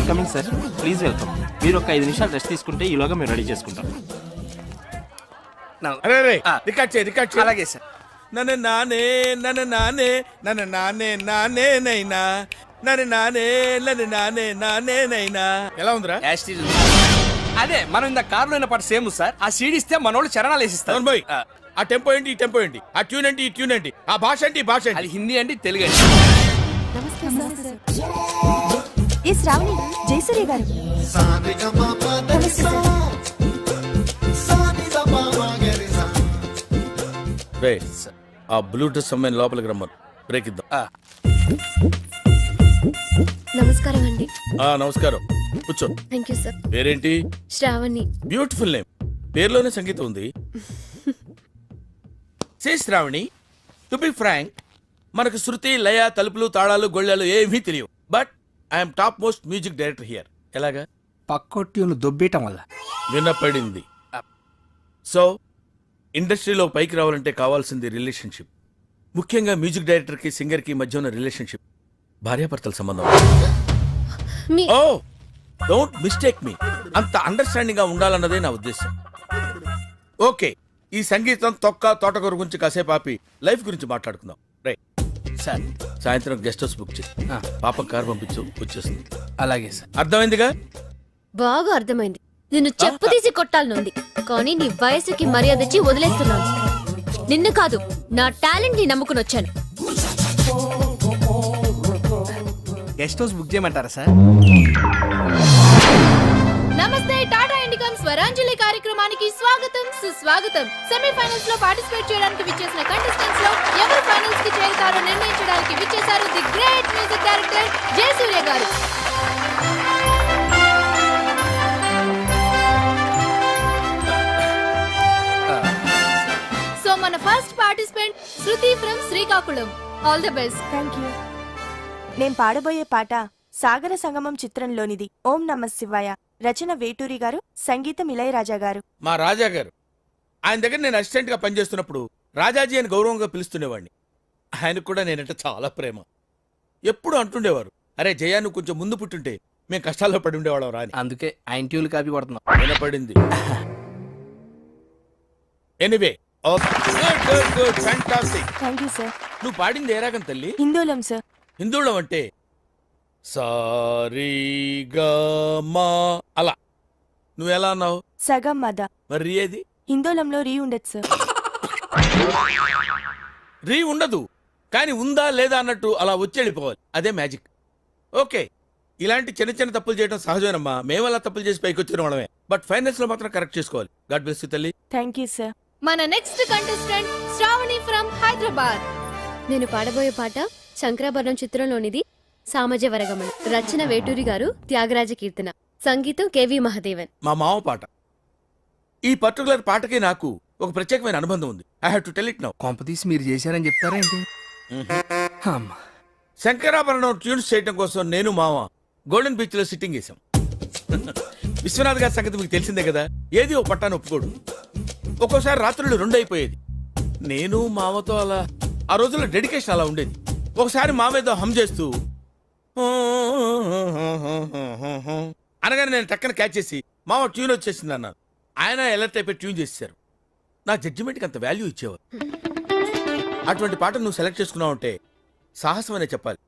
Coming sir, please welcome. మీరు ఒక 5 నిమిషాలు రెస్ట్ తీసుకుంటే ఈలోగా మేము రెడీ చేసుకుంటాం. అరే రే రికార్డ్ చేయి. అలాగే సార్. నన్ను నానే నైనా నానే నైనా. ఎలా ఉందిరా? అదే మనం ఇంత కార్లో అయిన పాట సేమ్ సార్. ఆ సీడీ ఇస్తే మనోళ్ళు చరణాలు వేసిస్తారు. అవును బాయ్. ఆ టెంపో ఏంటి, ఈ టెంపో ఏంటి, ఆ ట్యూన్ ఏంటి, ఈ ట్యూన్ ఏంటి, ఆ భాష ఏంటి, ఈ భాష అది ఏంటి? హిందీ అండి, తెలుగు అండి. ఈ శ్రావణి జయసూర్య గారు. రే ఆ బ్లూటూత్ అమ్మాయిని లోపలికి రమ్మను. బ్రేక్ ఇద్దాం. నమస్కారం అండి. నమస్కారం, కూర్చో. Thank you sir. పేరేంటి? శ్రావణి. Beautiful name. పేరులోనే సంగీతం ఉంది. Say Shravani, to be frank, మనకు శృతి, లయ, తలుపులు, తాళాలు, గొళ్ళాలు ఏమీ తెలియవు. But I'm top most music director here. ఎలాగా? పక్కొట్యూను దొబ్బేయటం వల్ల వినపడింది. సో ఇండస్ట్రీలో పైకి రావాలంటే కావాల్సింది రిలేషన్షిప్. ముఖ్యంగా మ్యూజిక్ డైరెక్టర్ కి సింగర్ కి మధ్య ఉన్న రిలేషన్షిప్ భార్యాభర్తల సంబంధం. ఓ డోంట్ మిస్టేక్ మీ. అంత అండర్స్టాండింగ్ గా ఉండాలన్నదే నా ఉద్దేశం. ఓకే, ఈ సంగీతం తోటకూర గురించి కాసేపు ఆపి లైఫ్ గురించి మాట్లాడుకుందాం. Right sir. సాయంత్రం గెస్ట్ హౌస్ బుక్ చేయి. పాపం కారు పంపించు, వచ్చేస్తుంది. అలాగే సార్. అర్థమైందిగా? బాగా అర్థమైంది. నిన్ను చెప్పు తీసి కొట్టాలనుంది, కానీ నీ వయసుకి మర్యాద ఇచ్చి వదిలేస్తున్నాను. నిన్ను కాదు, నా టాలెంట్ ని నమ్ముకుని వచ్చాను. గెస్ట్ హౌస్ బుక్ చేయమంటారా సార్? నమస్తే, టాటా ఇండికన్ స్వరాంజలి కార్యక్రమానికి స్వాగతం, సుస్వాగతం. సెమీఫైనల్స్ లో పార్టిసిపేట్ చేయడానికి విచ్చేసిన కంటెస్టెంట్స్ లో ఎవరు ఫైనల్స్ కి చేరుతారో నిర్ణయించడానికి విచ్చేశారు the great music director Jayasurya గారు. సో మన first participant Shruti from Srikakulam. All the best. Thank you. నేను పాడబోయే పాట సాగర సంగమం చిత్రంలోనిది. ఓం నమ శివాయ. రచన వేటూరి గారు, సంగీతం ఇళయరాజా గారు. మా రాజా గారు. ఆయన దగ్గర నేను అసిస్టెంట్ గా పనిచేస్తున్నప్పుడు రాజాజీ అని గౌరవంగా పిలుస్తుండేవాడిని. ఆయనకు కూడా నేనంటే చాలా ప్రేమ. ఎప్పుడు అంటుండేవారు, అరే జయా నువ్వు కొంచెం ముందు పుట్టుంటే మేము కష్టాల్లో పడి ఉండేవాళ్ళం రాని. అందుకే ఆయన ట్యూన్ కాపీ కొడుతున్నాం. వినపడింది. Anyway, good, fantastic. Thank you sir. నువ్వు పాడింది ఏ రాగం తల్లి? హిందోళం సార్. హిందువులం అంటే సారీగమా అలా. నువ్వు ఎలా అన్నావు? సగం మద. మరి రీ ఏది? హిందోళంలో రీ ఉండదు సార్. రీ ఉండదు, కానీ ఉందా లేదా అన్నట్టు అలా వచ్చేళ్ళిపోవాలి. అదే మ్యాజిక్. ఓకే, ఇలాంటి చిన్న చిన్న తప్పులు చేయడం సహజమేనమ్మా. మేము అలా తప్పులు చేసి పైకి వచ్చిన వాళ్ళమే. బట్ ఫైనల్స్ లో మాత్రం కరెక్ట్ చేసుకోవాలి. గాడ్ బ్లెస్ యు తల్లి. Thank you sir. మన next contestant Shravani from Hyderabad. నేను పాడబోయే పాట శంకరాభరణం చిత్రంలోనిది. సామజ వరగమన. రచన వేటూరి గారు, త్యాగరాజ కీర్తన. సంగీతం కేవి మహదేవన్. మా మామ పాట. ఈ పర్టికులర్ పాటకి నాకు ఒక ప్రత్యేకమైన అనుబంధం ఉంది. I have to tell it now. కొంపతీసి మీరు చేశారని చెప్తారా ఏంటి? అమ్మా. శంకరాభరణం ట్యూన్స్ చేయడం కోసం నేను మామ గోల్డెన్ బీచ్ లో సిట్టింగ్ చేశాం. విశ్వనాథ్ గారి సంగతి మీకు తెలిసిందే కదా. ఏది ఓ పట్టాను ఒప్పుకోడు. ఒక్కోసారి రాత్రులు 2 అయిపోయేది. నేను మామతో అలా ఆ రోజుల్లో డెడికేషన్ అలా ఉండేది. ఒకసారి మామేదో హమ్ చేస్తూ అనగానే నేను టక్కన క్యాచ్ చేసి మామ ట్యూన్ వచ్చేసింది అన్నాను. ఆయన ఎలర్ట్ అయిపోయి ట్యూన్ చేశారు. నా జడ్జిమెంట్కి అంత వాల్యూ ఇచ్చేవారు. అటువంటి పాట నువ్వు సెలెక్ట్ చేసుకున్నావు అంటే సాహసం అనే చెప్పాలి.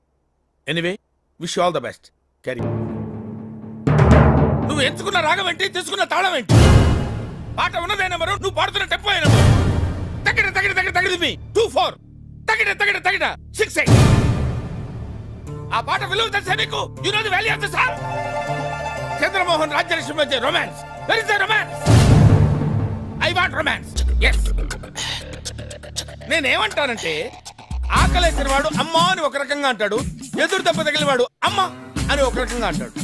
Anyway, wish all the best. Carry. నువ్వు ఎంచుకున్న రాగం ఏంటి, తీసుకున్న తాళం ఏంటి? పాట ఉన్నదే నెంబరు, నువ్వు పాడుతున్న టెంపో నెంబరు. తగిడ తగిడ తగిడ తగిడి మీ 2-4 తగిడ తగిడ తగిడ 6-8. ఆ పాట విలువ తెలుసా నీకు? You know the value of the song. Chandramohan Rajyalakshmi మధ్య romance. Where is the romance? I want romance. yes. నేనేమంటానంటే, ఆకలేసిన వాడు అమ్మా అని ఒక రకంగా అంటాడు, ఎదురు దెబ్బ తగిలిన వాడు అమ్మ అని ఒక రకంగా అంటాడు.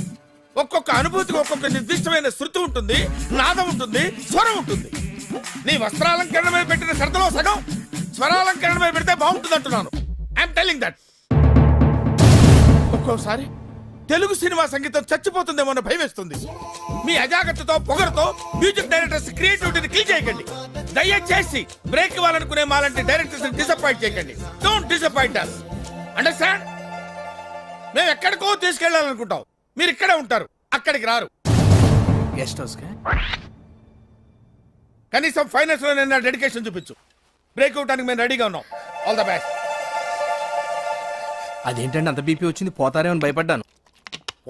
ఒక్కొక్క అనుభూతికి ఒక్కొక్క నిర్దిష్టమైన శృతి ఉంటుంది, నాదం ఉంటుంది, స్వరం ఉంటుంది. నీ వస్త్రాలంకరణ మీద పెట్టిన శ్రద్ధలో సగం స్వరాలంకరణ మీద పెడితే బాగుంటుంది అంటున్నాను. I'm telling that. ఒక్కోసారి తెలుగు సినిమా సంగీతం చచ్చిపోతుందేమో అన్న భయం వేస్తుంది. మీ అజాగ్రత్తతో పొగరుతో మ్యూజిక్ డైరెక్టర్స్ క్రియేటివిటీని కిల్ చేయకండి. దయచేసి బ్రేక్ ఇవ్వాలనుకునే మాలాంటి డైరెక్టర్స్ డిసప్పాయింట్ చేయకండి. Don't disappoint us. అండర్స్టాండ్? మేము ఎక్కడికో తీసుకెళ్లాలనుకుంటాం, మీరు ఇక్కడే ఉంటారు, అక్కడికి రారు. గెస్ట్ హౌస్ కనీసం ఫైనాన్స్ లో నేను డెడికేషన్ చూపించు. బ్రేక్ అవడానికి మేము రెడీగా ఉన్నాం. All the best. అదేంటండి అంత బీపీ వచ్చింది, పోతారేమో అని భయపడ్డాను.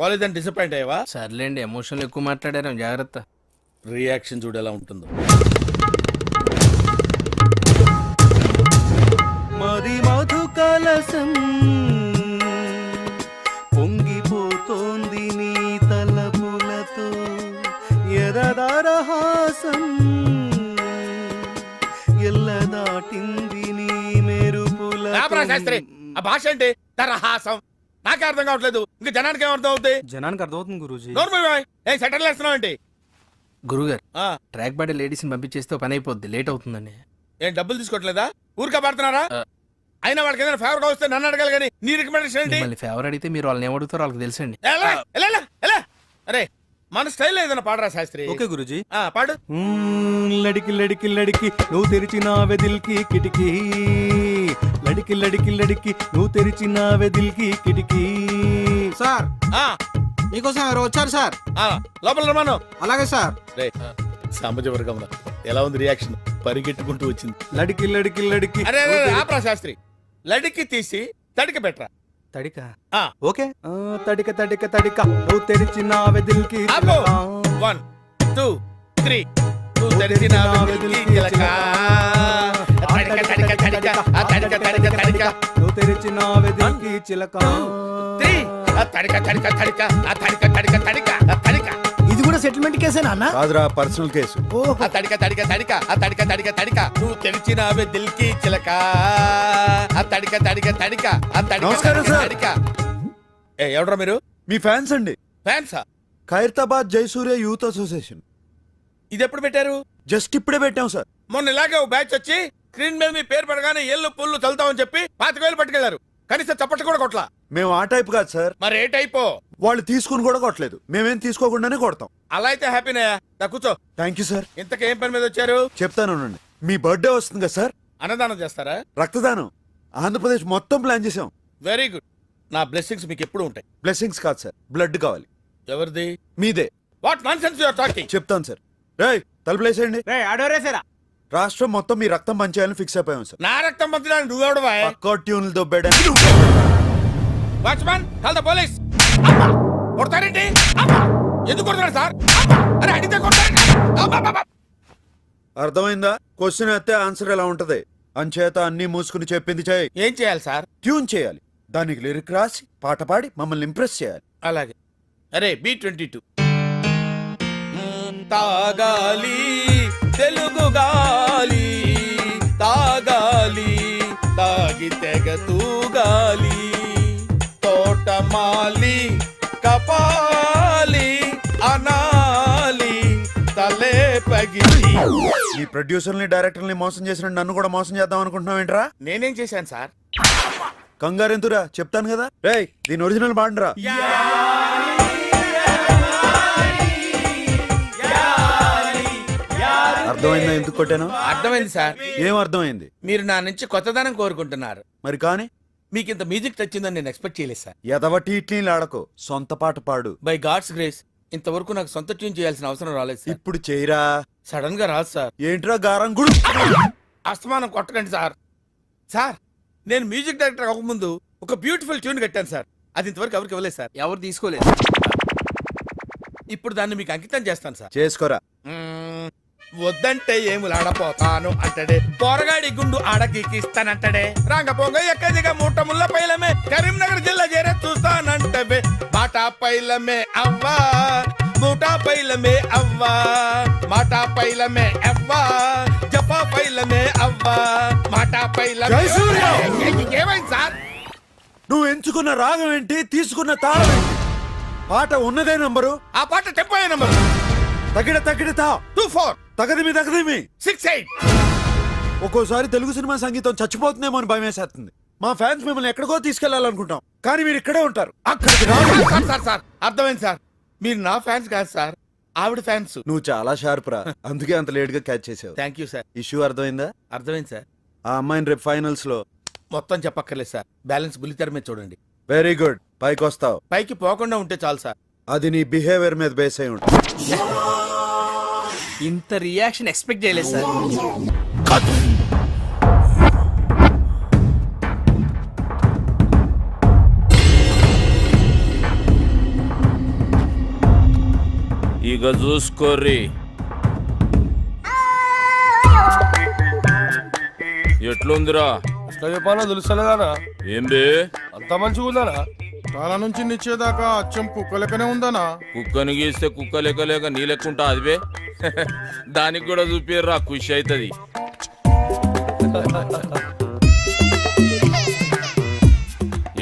కాలేజ్ డిసప్పాయింట్ అయ్యావా? సర్లేండి, ఎమోషన్లు ఎక్కువ మాట్లాడారేమో, జాగ్రత్త. రియాక్షన్ చూడు ఎలా ఉంటుందో. మది మధు కలసం పొంగిపోతోంది నీ తలపులతో ఎదదరహాసం ఎల్ల దాటింది నీ రాబరా శాస్త్రి, మెరుపుల ఆ భాష ఏంటి? తరహాసం. నాకే అర్థం కావట్లేదు, ఇంకా జనానికి ఏం అర్థం అవుతాయి? జనానికి అర్థమవుతుంది గురూజీ. నోర్మల్ ఏం సెటిల్ వేస్తున్నావు ఏంటి? గురుగారు, ఆ, ట్రాక్ బాడీ లేడీస్ని పంపించేస్తే ఓ పని అయిపోద్ది, లేట్ అవుతుందండి. ఏం డబ్బులు తీసుకోవట్లేదా? ఊరికే పడుతున్నారా? ఆ. అయినా వాళ్ళకి ఏదైనా ఫేవర్ గా వస్తే నన్ను అడగాలి కానీ నీ రికమెండేషన్ ఏంటి? మిమ్మల్ని ఫేవర్ అడిగితే మీరు వాళ్ళని ఏమడుగుతారో వాళ్ళకి తెలుసండి. ఎలా? ఎలా? ఎలా? ఎలా? అరే మన స్టైల్ ఏదైనా పాడరా శాస్త్రి. ఓకే గురూజీ. ఆ, పాడు. లడికి లడికి లడికి నువ్వు తెరిచిన వెదిల్కి కిటికీ లడికి లడికి లడికి నువ్వు తెరిచిన వెదిల్కి కిటికీ. సార్ ఆ, మీకోసం ఎవరు వచ్చారు సార్? ఆ, లోపల రమాను. అలాగే సార్. రే సామాజ వర్గంలో ఎలా ఉంది రియాక్షన్? పరిగెట్టుకుంటూ వచ్చింది. లడికి లడికి లడికి అరే ఆపరా శాస్త్రి, లడికి తీసి తడికి పెట్టరా. తడిక ఆ. ఓకే తడిక తడిక తడిక నువ్వు తెరిచిన వెదిల్కి ఆపు. 1 2 3 నువ్వు తెరిచిన వెలుగుకి చిలక. తడిక తడిక తడిక, ఆ తడిక తడిక తడిక. నువ్వు తెరిచిన వెదిల్కి చిలక. 3 ఆ తడిక తడిక తడిక, ఆ తడిక తడిక తడిక, ఆ తడిక. ఇది కూడా సెటిల్మెంట్ కేసేనా అన్న? కాదురా పర్సనల్ కేసు. ఆ తడిక తడిక తడిక, ఆ తడిక తడిక తడిక. నువ్వు తెరిచినవే దిల్కి చిలక. ఆ తడిక తడిక తడిక, ఆ తడిక నమస్కారం తడిక సార్. తడిక. ఏ ఎవడ్రా మీరు? మీ ఫ్యాన్స్ అండి. ఫ్యాన్సా? Khairatabad Jayasuriya youth association. ఇది ఎప్పుడు పెట్టారు? జస్ట్ ఇప్పుడే పెట్టాం సార్. మొన్న ఇలాగే ఓ బ్యాచ్ వచ్చి స్క్రీన్ మీద మీ పేరు పడగానే ఏళ్ళు పుల్లు చల్లుతామని చెప్పి 25,000 పట్టుకెళ్లారు. కనీసం చప్పట్లు కూడా కొట్లా. మేము ఆ టైప్ కాదు సార్. మరి ఏ టైపో? వాళ్ళు తీసుకుని కూడా కొట్టలేదు, మేమేం తీసుకోకుండానే కొడతాం. అలా అయితే హ్యాపీనే. దా కూర్చో. Thank you sir. ఇంతకేం పని మీద వచ్చారు? చెప్తాను ఉండండి. మీ బర్త్డే వస్తుంది కదా సార్, అన్నదానం చేస్తారా? రక్తదానం ఆంధ్రప్రదేశ్ మొత్తం ప్లాన్ చేసాం. Very good. నా బ్లెస్సింగ్స్ మీకు ఎప్పుడు ఉంటాయి. బ్లెస్సింగ్స్ కాదు సార్, బ్లడ్ కావాలి. ఎవరిది? మీదే. What nonsense you are talking? చెప్తాను సార్. రేయ్ తలుపులేసేయండి. ఆడోరేసారా? రాష్ట్రం మొత్తం మీ రక్తం పంచేయాలని ఫిక్స్ అయిపోయాం సార్. నా రక్తం పంచడానికి నువ్వెవడవా? పక్కా ట్యూన్లు దొబ్బేయడానికి. Watchman call the police. కొడతారేంటి? ఎందుకు కొడతారు సార్? అరే అడిగితే కొడతారేంటి? అర్థమైందా? క్వశ్చన్ అయితే ఆన్సర్ ఎలా ఉంటది. అంచేత అన్ని మూసుకుని చెప్పింది చేయి. ఏం చేయాలి సార్? ట్యూన్ చేయాలి, దానికి లిరిక్ రాసి పాట పాడి మమ్మల్ని ఇంప్రెస్ చేయాలి. అలాగే. అరే B22 తాగాలి తెలుగు గాలి, తాగాలి తాగి తెగ తూగాలి, తోటమాలి కపాలి అనాలి తలే పగిలి. ఈ ప్రొడ్యూసర్ని డైరెక్టర్ని మోసం చేసిన నన్ను కూడా మోసం చేద్దాం అనుకుంటున్నావు ఏంట్రా? నేనేం చేశాను సార్? కంగారెంతురా, చెప్తాను కదా. రేయ్ దీని ఒరిజినల్ పాడరా. అర్థమైందా ఎందుకు కొట్టాను? అర్థమైంది సార్. ఏం అర్థమైంది? మీరు నా నుంచి కొత్తదనం కోరుకుంటున్నారు. మరి కానీ మీకు ఇంత మ్యూజిక్ వచ్చిందని నేను ఎక్స్పెక్ట్ చేయలేదు సార్. ఎదవటి ఇట్లీలు ఆడకో, సొంత పాట పాడు. బై గాడ్స్ గ్రేస్ ఇంతవరకు నాకు సొంత ట్యూన్ చేయాల్సిన అవసరం రాలేదు సార్. ఇప్పుడు చేయరా. సడన్ గా రాదు సార్. ఏంట్రా గారం గుడు? అస్తమానం కొట్టకండి సార్. సార్ నేను మ్యూజిక్ డైరెక్టర్ అవ్వకముందు ఒక బ్యూటిఫుల్ ట్యూన్ కట్టాను సార్. అది ఇంతవరకు ఎవరికి ఇవ్వలేదు సార్. ఎవరు తీసుకోలేదు. ఇప్పుడు దాన్ని మీకు అంకితం చేస్తాను సార్. చేసుకోరా. వద్దంటే ఏములాడపోతాను అంటడే, పోరగాడి గుండు ఆడకిస్తానంటడే, రాంగపోంగ ఎక్కదిగా మూట ముళ్ళ పైలమే, కరీంనగర్ జిల్లా చేరే చూస్తానంటవే, బాటా పైలమే అవ్వా మూటా పైలమే అవ్వా, మాటా పైలమే అవ్వా జపా పైలమే అవ్వా, మాటా పైలమే. ఏమైంది సార్? నువ్వు ఎంచుకున్న రాగం ఏంటి, తీసుకున్న తాళం ఏంటి? పాట ఉన్నదే నంబరు, ఆ పాట టెంపో నంబర్ తగిడ తగిడ తా 24 తగదిమి తగదిమి 68. ఒక్కోసారి తెలుగు సినిమా సంగీతం చచ్చిపోతుందేమో అని భయం వేసేస్తుంది. మా ఫ్యాన్స్ మిమ్మల్ని ఎక్కడికో తీసుకెళ్లాలనుకుంటాం, కానీ మీరు ఇక్కడే ఉంటారు. అక్కడికి రాదు. సార్ సార్ సార్ అర్థమైంది సార్. మీరు నా ఫ్యాన్స్ కాదు సార్, ఆవిడ ఫ్యాన్స్. నువ్వు చాలా షార్ప్ రా, అందుకే అంత లేట్ గా క్యాచ్ చేసావు. Thank you sir. ఇష్యూ అర్థమైందా? అర్థమైంది సార్. ఆ అమ్మాయిని రేపు ఫైనల్స్ లో. మొత్తం చెప్పక్కర్లేదు సార్, బ్యాలెన్స్ బుల్లితెర మీద చూడండి. వెరీ గుడ్, పైకి వస్తావు. పైకి పోకుండా ఉంటే చాలు సార్. అది నీ బిహేవియర్ మీద బేస్ అయి ఉంటుంది. ఇంత రియాక్షన్ ఎక్స్పెక్ట్ చేయలేదు సార్. ఇక చూసుకోర్రి ఎట్లుందిరా? ఎట్లా చెప్పానో తెలుస్తలేదానా? ఏం బే అంత మంచిగా ఉందానా? తల నుంచి నిచ్చేదాకా అచ్చం కుక్క లెక్కనే ఉందనా? కుక్కని గీస్తే కుక్క లెక్క లేక నీ లెక్కుంటా అదివే. దానికి కూడా చూపిర్రా, ఖుషి అవుతుంది.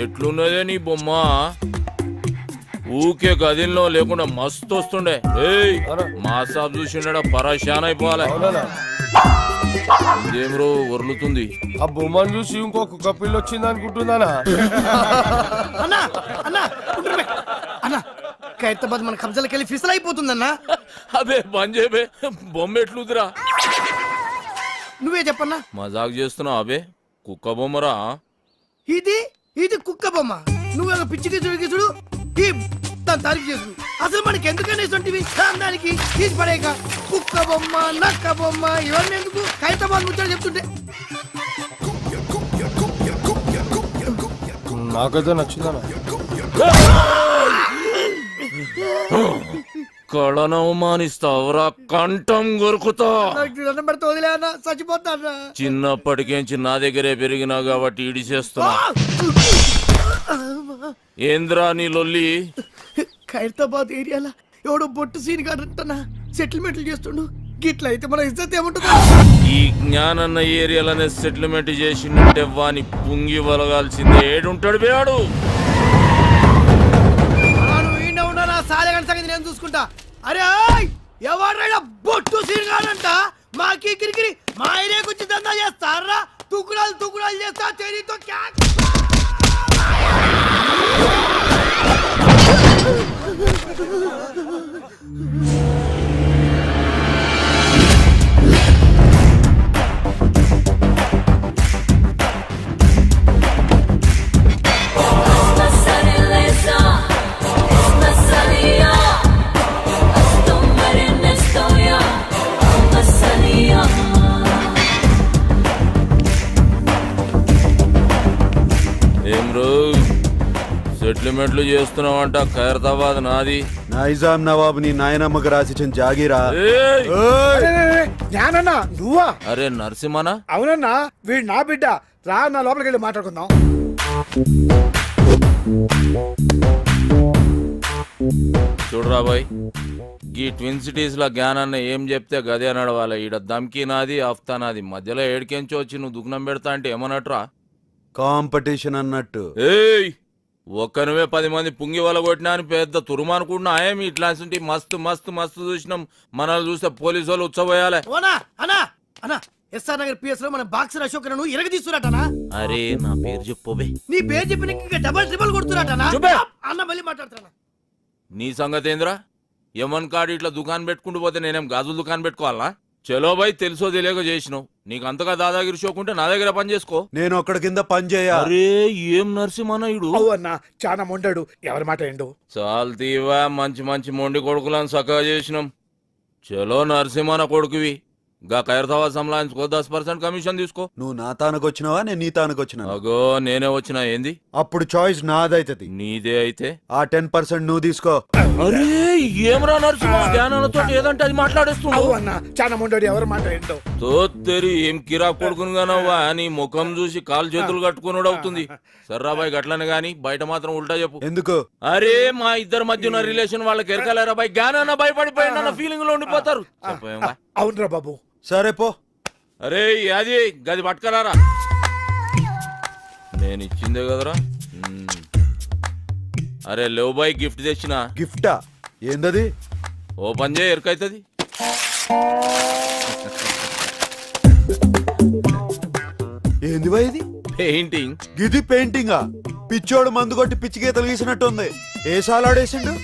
ఎట్లున్నదే నీ బొమ్మ? ఊకే గదిలో లేకుండా మస్తు వస్తుండే. ఏయ్ మా సాబ్ చూసిండా పరేషాన్ అయిపోవాలి. అవునా? ఇదేం రో వర్లుతుంది? ఆ బొమ్మను చూసి ఇంకో కుక్క పిల్ల వచ్చింది అనుకుంటుందానా? అన్నా అన్నా ఉండు బే. అన్నా ఖైరతాబాద్ మన కబ్జాలకు వెళ్ళి ఫిసల్ అయిపోతుందన్నా. అబే బంజేబే, బొమ్మ ఎట్లుందిరా? నువ్వే చెప్పన్నా. మజాక్ చేస్తున్నావు అబే? కుక్క బొమ్మరా? ఇది ఇది కుక్క బొమ్మ. నువ్వు పిచ్చి గీసుడు ఈ దాని తారీఫ్ చేసుడు. అసలు మనకి ఎందుకని ఇటువంటివి దానికి తీసి పడేక కుక్క బొమ్మ నక్క బొమ్మ ఇవన్నీ ఎందుకు? ఖైరతాబాద్ ముచ్చాడు చెప్తుంటే నాకైతే నచ్చిందానా? కళను అవమానిస్తావురా, కంఠం కొరుకుతా. నాకు దండం పెడితే వదిలే అన్న, చచ్చిపోతాను. చిన్నప్పటికేంచి నా దగ్గరే పెరిగినా కాబట్టి ఇడిచేస్తున్నా. ఏంద్రా నీ లొల్లి? ఖైరతాబాద్ ఏరియాలో ఎవడో బొట్టు సీన్ కాడంటనా సెటిల్మెంట్లు చేస్తుండు. గిట్ల అయితే మన ఇజ్జత్ ఏముంటుంది? ఈ జ్ఞానన్న ఏరియాలనే సెటిల్మెంట్ చేసిందంటే వాని పుంగి వలగాల్సిందే. ఏడుంటాడు బేడు? నువ్వు ఈయన ఉన్నా నా సాలెగంట సంగతి నేను చూసుకుంటా. అరే ఎవరైనా బొట్టు సీన్ కాడంట మాకి కిరికిరి మా ఏరియాకి వచ్చి దందా చేస్తారా? తుకుడాలు తుకుడాలు చేస్తా తెరీతో క్యాక్. ఏం రో సెటిల్మెంట్లు చేస్తున్నావంట? ఖైరతాబాద్ నాది. నైజాం నవాబు నీ నాయనమ్మకు రాసిచ్చిన జాగీరా. ఏయ్! జ్ఞానన్నా నువ్వా? అరే నరసింహనా? అవునన్నా వీడు నా బిడ్డ. రా నా లోపలికి వెళ్ళి మాట్లాడుకుందాం. చూడరా బాయ్, ఈ ట్విన్ సిటీస్ లో జ్ఞానాన్న ఏం చెప్తే గదే నడవాలి. ఈడ దమ్కి నాది, అఫ్తా నాది. మధ్యలో ఏడికెంచి వచ్చి నువ్వు దుగ్నం పెడతా అంటే ఏమన్నట్రా? కాంపిటీషన్ అన్నట్టు. ఏయ్, ఒక్కనువే 10 మంది పుంగి వల కొట్టినా అని పెద్ద తురుమనుకుంటున్నా. ఏమి ఇట్లాంటి మస్తు మస్తు మస్తు చూసినాం. మనల్ని చూస్తే పోలీసు వాళ్ళు ఉచ్చబోయాలే. ఓనా అన్నా అన్నా ఎస్ఆర్ నగర్ పిఎస్ లో మన బాక్సర్ అశోక్ ను ఇరగదీస్తున్నట్టనా? అరే నా పేరు చెప్పోబే. నీ పేరు చెప్పిన ఇంకా డబల్ ట్రిపుల్ కొడుతున్నట్టనా? చూపే. అన్న మళ్ళీ మాట్లాడుతున్నా. నీ సంగతి ఏంద్రా? యమన్ కాడు ఇట్లా దుకాణం పెట్టుకుంటూ పోతే నేనేం గాజుల దుకాణం పెట్టుకోవాలా? చలో బాయ్, తెలుసో తెలియక చేసినావు. నీకు అంతగా దాదాగిరి షోకుంటే నా దగ్గర పని చేసుకో. నేను ఒక్కడి కింద పని చేయ. అరే ఏం నరసింహనాయుడు అన్నా చాలా మొండాడు. ఎవరి మాట ఏండు? చాలు తీవా, మంచి మంచి మొండి కొడుకులను సక్కగా చేసినాం. చలో నరసింహన కొడుకువి. గా ఖైరతాబాద్ సంలాయించుకో, 10% కమిషన్ తీసుకో. నువ్వు నా తానకు వచ్చినావా నేను నీ తానకు వచ్చినా? అగో నేనే వచ్చినా. ఏంది? అప్పుడు చాయిస్ నాదైతది. నీదే అయితే ఆ 10% నువ్వు తీసుకో. అరే ఏమరా నరసింహ, జ్ఞానంతో ఏదంటే అది మాట్లాడేస్తున్నావు. అన్న చాలా మొండాడు. ఎవరి మాట ఏంటో? తోత్తెరి ఏం కిరా కొడుకునుగానవ్వా? నీ ముఖం చూసి కాలు చేతులు కట్టుకున్నాడు అవుతుంది. సర్రాబాయ్ గట్లనే గాని బయట మాత్రం ఉల్టా చెప్పు. ఎందుకు? అరే మా ఇద్దరి మధ్య ఉన్న రిలేషన్ వాళ్ళకి ఎరకలేరా బాయ్? జ్ఞానాన్న భయపడిపోయిన ఫీలింగ్ లో ఉండిపోతారు. చెప్పేమా? అవునరా బాబు. సరే పో. అరే అది గది పట్టుకరారా. నేను ఇచ్చిందే కదరా. అరే లేవు బాయ్, గిఫ్ట్ తెచ్చిన. గిఫ్టా? ఏందది? ఓపెన్ చేయ, ఎరకైతుంది. ఏంది బాయ్ ఇది? పెయింటింగ్. గిది పెయింటింగా? పిచ్చోడు మందు కొట్టి పిచ్చి గీతలు గీసినట్టుంది. ఏ సాలాడేసిండు?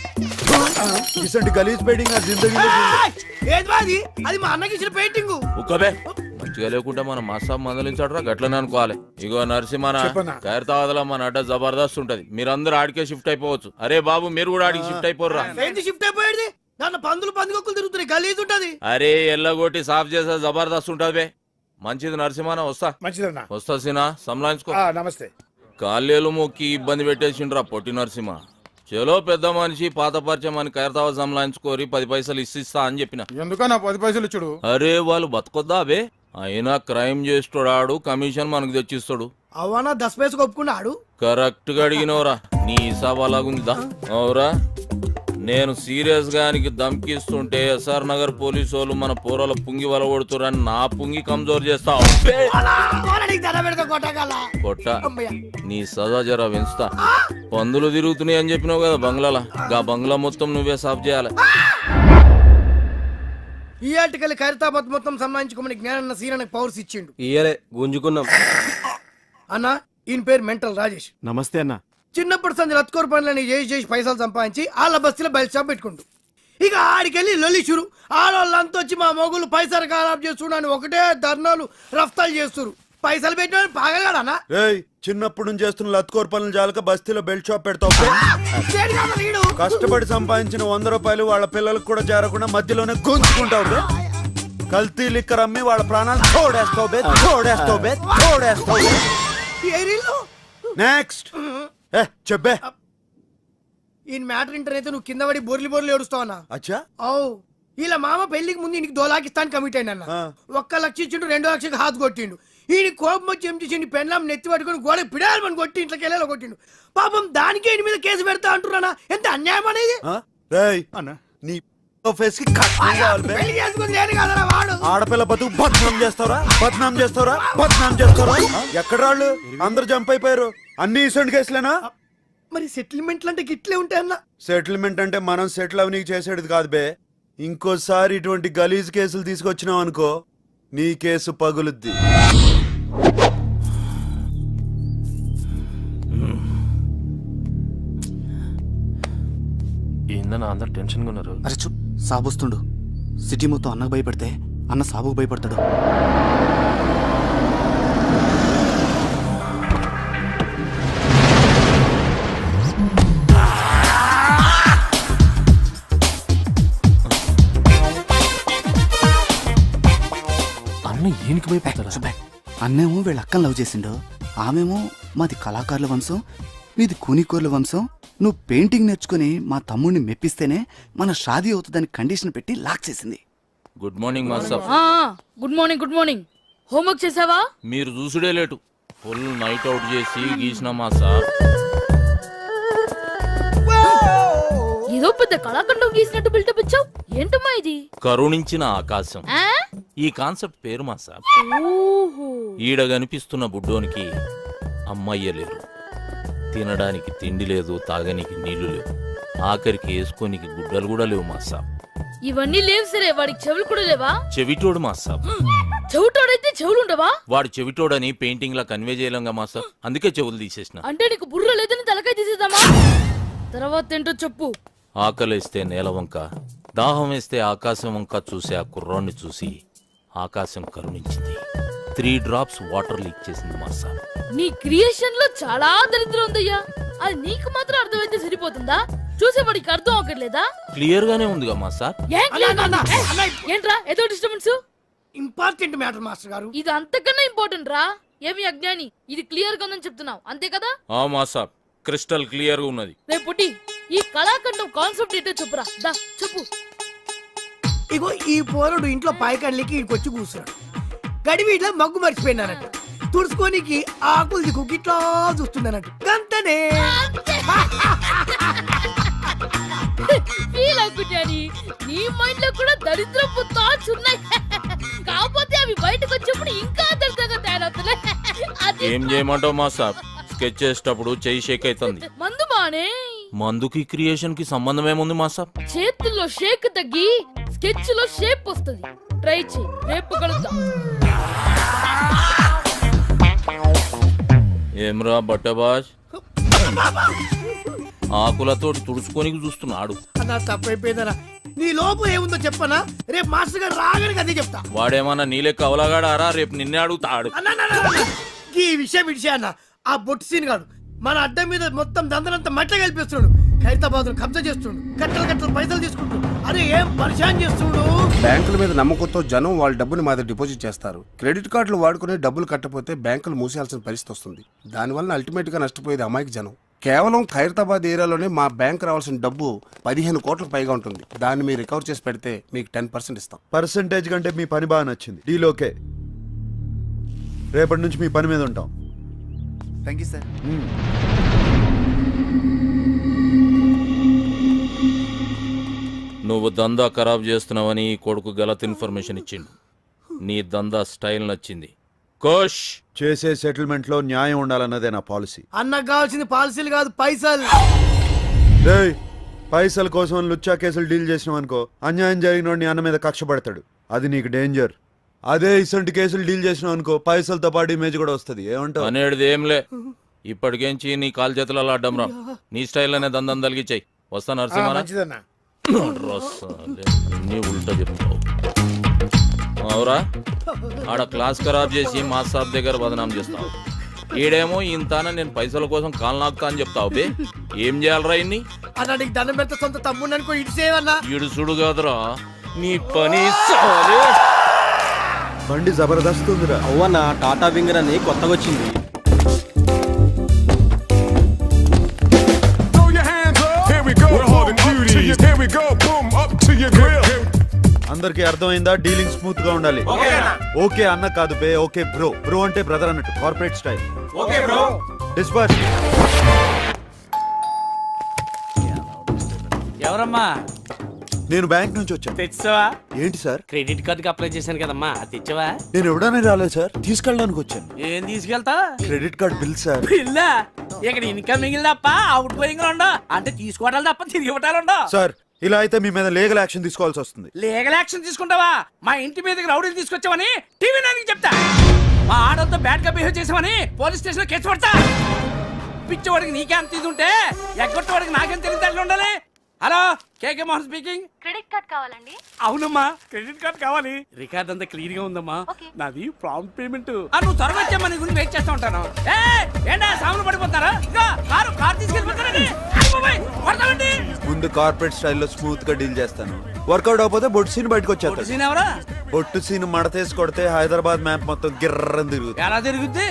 ఇసంటి గలీజ్ పెయింటింగ్ ఆ జిందగీలో చూడలే. ఏది బాది? అది మా అన్నకి ఇచ్చిన పెయింటింగ్. ఉక్కబే మంచిగా లేకుంటే మన మసాబ్ మందలించాడరా గట్లనే అనుకోవాలి. ఇగో నరసింహన చెప్పనా? ఖైరతాబాద్లో మన అడ్డ జబర్దస్త్ ఉంటది, మీరందరూ ఆడికే షిఫ్ట్ అయిపోవచ్చు. అరే బాబు మీరు కూడా ఆడికి షిఫ్ట్ అయిపోర్రా. ఏంటి షిఫ్ట్ అయిపోయేది? దాంట్లో పందుకొక్కులు తిరుగుతున్నాయి, గలీజ్ ఉంటది. అరే ఎల్లగొట్టి సాఫ్ చేసే జబర్దస్త్ ఉంటది బే. మంచిది నరసింహన, వస్తా మంచిదన్నా. వస్తా సీనా, సంలాయించుకో. నమస్తే. కాళ్ళేలు మొక్కి ఇబ్బంది పెట్టేసిండ్రా పొట్టి నరసింహ. చలో పెద్ద మనిషి పాత పరిచయం అని ఖైరతాబాద్ సంలాయించుకోరి 10 పైసలు ఇస్తా అని చెప్పిన. ఎందుకన్నా 10 పైసలు ఇచ్చుడు? అరే వాళ్ళు బతకొద్దా బే, అయినా క్రైమ్ చేస్తాడు, కమిషన్ మనకు తెచ్చిస్తాడు. అవనా 10 పైసలు ఒప్పుకున్నాడు. కరెక్ట్ గా అడిగినవరా, నీ హిసాబ్ అలాగుందా? అవురా, నేను సీరియస్ గా ఆయనకి ధమ్కిస్తుంటే ఎస్ఆర్ నగర్ పోలీసు వాళ్ళు మన పోరల పుంగి వలగొడుతురని నా పుంగి కమ్జోర్ చేస్తావు. కొట్ట నీ సదా జరా పెంచుతా. పందులు తిరుగుతున్నాయి అని చెప్పినావు కదా బంగ్లాలా, గా బంగ్లా మొత్తం నువ్వే సాఫ్ చేయాలి. ఈ ఆర్టికల్ ఖైరతాబాద్ మొత్తం సంబంధించుకోమని జ్ఞానన్న సీనకి పవర్స్ ఇచ్చిండు. ఇయ్యలే గుంజుకున్నాం. అన్న ఈయన పేరు మెంటల్ రాజేష్. నమస్తే అన్న. చిన్నప్పటి సంది లత్కోర్ పనులని చేసి పైసలు సంపాదించి వాళ్ళ బస్తీలో బయట షాప్ పెట్టుకుంటూ ఇక ఆడికెళ్ళి లొల్లి షురు. ఆడవాళ్ళంతా వచ్చి మా మొగులు పైసలు ఖరాబ్ చేస్తున్నాను ఒకటే ధర్నాలు రఫ్తాలు చేస్తున్నారు. పైసలు పెట్టిన పాగలగాడనా? రేయ్, చిన్నప్పుడు నుంచి చేస్తున్న లత్కోర్ పనులు జాలక బస్తీలో బెల్ట్ షాప్ పెడతావు. కష్టపడి సంపాదించిన 100 రూపాయలు వాళ్ళ పిల్లలకు కూడా చేరకుండా మధ్యలోనే గుంజుకుంటావు బే. కల్తీ లిక్కర్ అమ్మి వాళ్ళ ప్రాణాలు తోడేస్తావు బే, తోడేస్తావు బే, తోడేస్తావు బే. నెక్స్ట్ చెప్పే. ఈ మ్యాటర్ ఇంటర్ అయితే నువ్వు కింద పడి బోర్లి బోర్లు ఏడుస్తావన్నా? అచ్చా. అవు ఇలా మామ పెళ్లికి ముందు ఇంటికి 2 లక్షలు కమిట్ అయిన అన్న. 1 లక్ష ఇచ్చిండు, 2 లక్షలకు హాత్ కొట్టిండు. ఈయన కోపం వచ్చి ఏం చేసిండు, పెళ్ళాం నెత్తి పట్టుకుని గోడ పిడాలని కొట్టి ఇంట్లోకి వెళ్ళేలా కొట్టిండు. పాపం దానికి ఈయన మీద కేసు పెడతా అంటున్నానా? ఎంత అన్యాయం అనేది. రేయ్ అన్న, నీ ఫేస్ కి కట్నం కావాలి బే. పెళ్లి చేసుకుని నేను కాదరా వాడు. ఆడపిల్ల బతుకు బద్నాం చేస్తారా, బద్నాం చేస్తారా, బద్నాం చేస్తారా? ఎక్కడ వాళ్ళు అందరు జంప్ అయిపోయారు. అన్ని ఇసొంటి కేసులేనా? మరి సెటిల్మెంట్లు అంటే గిట్లే ఉంటాయన్నా? సెటిల్మెంట్ అంటే మనం సెటిల్ అవనీకి చేసేది కాదు బే. ఇంకోసారి ఇటువంటి గలీజ్ కేసులు తీసుకొచ్చినావు అనుకో, నీ కేసు పగులుద్ది. ఏందన్నా అందరు టెన్షన్గా ఉన్నారు? అరే చూ, సాబొస్తుండు. సిటీ మొత్తం అన్నకు భయపడితే అన్న సాబుకు భయపడతాడు. అన్న ఈయనకి భయపడతారా? అన్నేమో వీళ్ళ అక్కని లవ్ చేసిండు, ఆమెమో మాది కళాకారుల వంశం, మీది కూనికోర్ల వంశం. నువ్వు పెయింటింగ్ నేర్చుకుని మా తమ్ముడిని మెప్పిస్తేనే మన షాదీ అవుతుందని కండిషన్ పెట్టి లాక్ చేసింది. Good morning master. Good morning. Good morning. Homework చేసావా? మీరు చూసుడే లేటు, ఫుల్ నైట్ అవుట్ చేసి గీసిన మాస్టర్. ఏదో పెద్ద కళాఖండం గీసినట్టు బిల్డప్ ఇచ్చావు. ఏంటమ్మా ఇది? కరుణించిన ఆకాశం, ఆ? ఈ కాన్సెప్ట్ పేరు మాస్టర్. ఓహో. ఈడ కనిపిస్తున్న బుడ్డోనికి అమ్మయ్య లేరు, తినడానికి తిండి లేదు, తాగనికి నీళ్లు లేవు, ఆఖరికి వేసుకోనికి గుడ్డలు కూడా లేవు మాస్టర్. ఇవన్నీ లేవు సరే, వాడికి చెవులు కూడా లేవా? చెవిటోడు మాస్టర్. చెవిటోడైతే చెవులు ఉండవా? వాడు చెవిటోడని పెయింటింగ్ లా కన్వే చేయలేంగా మాస్టర్, అందుకే చెవులు తీసేసిన. అంటే నీకు బుర్ర లేదని తలకాయ తీసేద్దామా? తర్వాత ఏంటో చెప్పు. ఆకలేస్తే నేల వంక, దాహం వేస్తే ఆకాశం వంక చూసే ఆ కుర్రాన్ని చూసి ఆకాశం కరుణించింది. 3 drops వాటర్ లీక్ చేసింది మాస్టర్. నీ క్రియేషన్ లో చాలా దరిద్రం ఉందయ్యా. అది నీకు మాత్రం అర్థమైతే సరిపోతుందా? చూసేవాడికి అర్థం అవ్వట్లేదా? క్లియర్ గానే ఉందిగా మాస్టర్. ఏంట్రా ఏదో డిస్టర్బెన్స్? ఇంపార్టెంట్ మ్యాటర్ మాస్టర్ గారు. ఇది అంతకన్నా ఇంపార్టెంట్ రా. ఏమి అజ్ఞాని, ఇది క్లియర్ గా ఉందని చెప్తున్నావు అంతే కదా? ఆ మాస్టర్, క్రిస్టల్ క్లియర్ గా ఉన్నది. రేపు పుట్టి ఈ కళాఖండం కాన్సెప్ట్ ఏంటో చెప్పురా. దా చెప్పు. ఇగో ఈ పోరుడు ఇంట్లో పాయకాళ్ళకి ఇక్కడికి వచ్చి కూర్చున్నాడు. గడివి ఇట్లా మగ్గు మర్చిపోయినానంట. తుడుచుకోనికి ఆకులు దిక్కు ఇట్లా చూస్తున్నానంట. గంతనే ఫీల్ అవుకుంటాని. నీ మైండ్ లో కూడా దరిద్రపు థాట్స్ ఉన్నాయి. కాకపోతే అవి బయటకు వచ్చినప్పుడు ఇంకా దరిద్రంగా తయారవుతున్నాయి. ఏం చేయమంటావు మాస్టర్? స్కెచ్ చేసేటప్పుడు చెయ్యి షేక్ అవుతుంది. మందు బానే. మందుకి క్రియేషన్ కి సంబంధం ఏముంది మాస్టర్? చేతుల్లో షేక్ తగ్గి స్కెచ్ లో షేప్ వస్తుంది. ట్రై చేయి, రేపు కలుద్దాం. ఏమ్రా బట్టబాజ్, ఆకులతో తుడుచుకోనికి చూస్తున్నాడు. అన్నా తప్పైపోయిందనా. నీ లోపు ఏముందో చెప్పనా? రేపు మాస్టర్ గారు రాగానే అదే చెప్తా. వాడేమన్నా నీ లెక్క అవలగాడారా? రేపు నిన్నే అడుగుతాడు. ఈ విషయం అన్న, ఆ బొట్టు సీన్ గాడు మన అడ్డం మీద మొత్తం దందనంతా మట్ల కలిపిస్తున్నాడు. ఖైరతాబాద్ కబ్జా చేస్తుండు, కట్టలు పైసలు తీసుకుంటాడు. అరే ఏం పరిశాన్ చేస్తుండు. బ్యాంకుల మీద నమ్మకంతో జనం వాళ్ళ డబ్బుని మా దగ్గర డిపాజిట్ చేస్తారు. క్రెడిట్ కార్డులు వాడుకుని డబ్బులు కట్టపోతే బ్యాంకులు మూసేయాల్సిన పరిస్థితి వస్తుంది. దానివల్ల అల్టిమేట్ గా నష్టపోయేది అమాయక జనం. కేవలం ఖైరతాబాద్ ఏరియాలోనే మా బ్యాంక్ రావాల్సిన డబ్బు 15 కోట్లకు పైగా ఉంటుంది. దాన్ని మీరు రికవర్ చేసి పెడితే మీకు 10% ఇస్తాం. పర్సంటేజ్ కంటే మీ పని బాగా నచ్చింది. Deal okay. రేపటి నుంచి మీ పని మీద ఉంటాం. Thank you sir. నువ్వు దందా ఖరాబ్ చేస్తున్నావని ఈ కొడుకు గలత్ ఇన్ఫర్మేషన్ ఇచ్చిండు. నీ దందా స్టైల్ నచ్చింది. కోష్ చేసే సెటిల్మెంట్ లో న్యాయం ఉండాలన్నదే నా పాలసీ. అన్నకు కావాల్సింది పాలసీలు కాదు, పైసలు. రేయ్, పైసల కోసం లుచ్చా కేసులు డీల్ చేసినావు అనుకో, అన్యాయం జరిగిన నీ అన్న మీద కక్ష పడతాడు. అది నీకు డేంజర్. అదే ఇసంటి కేసులు డీల్ చేసినావు అనుకో, పైసలతో పాటు ఇమేజ్ కూడా వస్తుంది. ఏమంటావు? అనేది ఏంలే. ఇప్పటికేంచి నీ కాలు చేతులలో అడ్డం రా. నీ స్టైల్ అనే దందం తలిగిచ్చాయి. వస్తా నరసింహ. అన్నీ ఉల్టా చెప్తావు. అవురా, ఆడ క్లాస్ ఖరాబ్ చేసి మా సాబ్ దగ్గర బదనాం చేస్తావు. ఈడేమో ఇంతాన నేను పైసల కోసం కాలు నాకుతా అని చెప్తావు. బే ఏం చేయాలరా ఇన్ని? అన్నాడికి దండం పెడితే సొంత తమ్ముడు అనుకో, ఇటు చేయవన్నా. ఇడుసుడు కాదురా నీ పని. సాలే. బండి జబర్దస్త్ ఉందిరా. అవ్వన్న టాటా వింగర్ అని కొత్తగా వచ్చింది. అందరికి అర్థమైందా? డీలింగ్ స్మూత్ గా ఉండాలి. ఓకే అన్న కాదు బే, ఓకే బ్రో. బ్రో అంటే బ్రదర్ అన్నట్టు, corporate style. Okay bro. Disperse. ఎవరమ్మా? నేను బ్యాంక్ నుంచి వచ్చాను. తెచ్చావా? ఏంటి సార్? క్రెడిట్ కార్డుకి అప్లై చేశాను కదమ్మా, అది తెచ్చావా? నేను ఎవడనే రాలేదు సార్, తీసుకెళ్ళడానికి వచ్చాను. ఏం తీసుకెళ్తా? Credit card bill sir. పిల్ల ఇక్కడ ఇన్కమ్ మిగిలి తప్ప అవుట్ గోయింగ్ ఉండవు. అంటే తీసుకోవటాలు తప్ప తిరిగి ఇవ్వటాలు ఉండవు. సార్ ఇలా అయితే మీ మీద లీగల్ యాక్షన్ తీసుకోవాల్సి వస్తుంది. లీగల్ యాక్షన్ తీసుకుంటావా? మా ఇంటి మీదకి రౌడీలు తీసుకొచ్చావని టీవీ నైన్కి చెప్తా. మా ఆడలతో బ్యాడ్ గా బిహేవ్ చేసామని పోలీస్ స్టేషన్ లో కేసు పడతా. పిచ్చవాడికి నీకే అంత ఇది ఉంటే ఎగ్గొట్టవాడికి నాకేం తెలియదు ఉండాలి. హలో, కేకే మోహన్ స్పీకింగ్. క్రెడిట్ కార్డ్ కావాలండి. అవునమ్మా, క్రెడిట్ కార్డ్ కావాలి. రికార్డ్ అంతా క్లియర్ గా ఉందమ్మా. నాది ప్రాంప్ట్ పేమెంట్. నువ్వు త్వరగా వచ్చామ్మా, నీ గురించి వెయిట్ చేస్తా ఉంటాను. ఏంటా సాములు పడిపోతారా? కారు తీసుకెళ్ళిపోతారండి. ముందు కార్పొరేట్ స్టైల్లో స్మూత్ గా డీల్ చేస్తాను. వర్కౌట్ అవకపోతే బొట్టు సీన్ బయటకు వచ్చేస్తాడు. సీన్ ఎవరా? బొట్టు సీన్ మడతేసి కొడితే హైదరాబాద్ మ్యాప్ మొత్తం గిర్రం తిరుగుతుంది. ఎలా తిరుగుద్ది?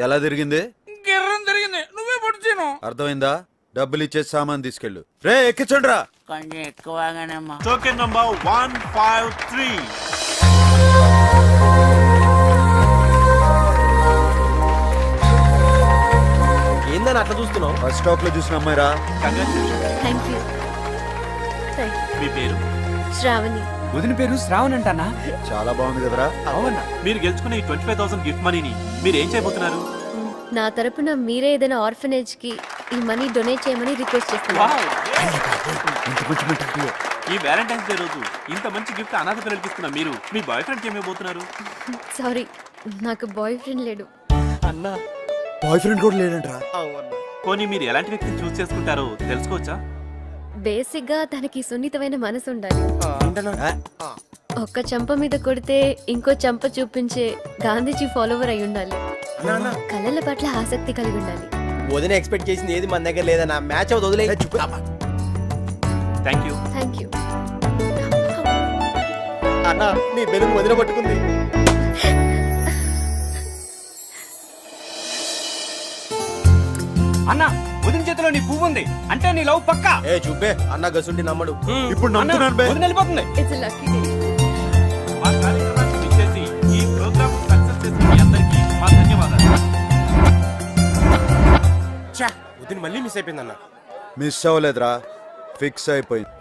ఎలా తిరిగింది? గిర్రం తిరిగింది. నువ్వే బొట్టు సీను. అర్థమైందా? డబ్బులు ఇచ్చే సామాన్ తీసుకెళ్ళు. రే ఎక్కించండి రా. కొంచెం ఎక్కువగానేమ్మా. Token number 153. ఏందని అట్లా చూస్తున్నావు? బస్ స్టాప్ లో చూసిన అమ్మాయి రా. Thank you. మీ పేరు? శ్రావణి. వదిన పేరు శ్రావణ్ అంటానా? చాలా బాగుంది కదరా. అవునా? మీరు గెలుచుకున్న ఈ 25,000 గిఫ్ట్ మనీని మీరు ఏం చేయబోతున్నారు? నా తరపున మీరే ఏదైనా ఆర్ఫనేజ్ కి ఈ మనీ డొనేట్ చేయమని రిక్వెస్ట్ చేస్తున్నాను. ఈ వ్యాలంటైన్స్ డే రోజు ఇంత మంచి గిఫ్ట్ అనాథ పిల్లలకి ఇస్తున్నా మీరు మీ బాయ్ ఫ్రెండ్ కి ఏమైపోతున్నారు? సారీ, నాకు బాయ్ ఫ్రెండ్ లేడు. అన్నా, బాయ్ ఫ్రెండ్ కూడా లేడంట్రా. పోనీ మీరు ఎలాంటి వ్యక్తిని చూస్ చేసుకుంటారో తెలుసుకోవచ్చా? బేసిక్ గా తనకి సున్నితమైన మనసు ఉండాలి. ఒక్క చెంప మీద కొడితే ఇంకో చెంప చూపించే గాంధీజీ ఫాలోవర్ అయి ఉండాలి. కళల పట్ల ఆసక్తి కలిగి ఉండాలి. వదిన ఎక్స్పెక్ట్ చేసింది ఏది మన దగ్గర లేదన్నా. మ్యాచ్ అవుతుంది, వదిలే. Thank you. Thank you. అన్నా, నీ బెలూన్ వదిన పట్టుకుంది. అన్న, వదిన చేతిలో నీ పువ్వు ఉంది అంటే నీ లవ్ పక్కా. చూపే అన్న గసుండి నమ్మడు. ఇప్పుడు నమ్ముతున్నాను బే. వదిన వెళ్ళిపోతుంది. It's a lucky day. మా కార్యక్రమాన్ని విచ్చేసి ఈ ప్రోగ్రామ్ సక్సెస్ చేసిన మీ అందరికీ మా ధన్యవాదాలు. వదిన మళ్ళీ మిస్ అయిపోయిందన్న. మిస్ అవ్వలేదురా, ఫిక్స్ అయిపోయింది.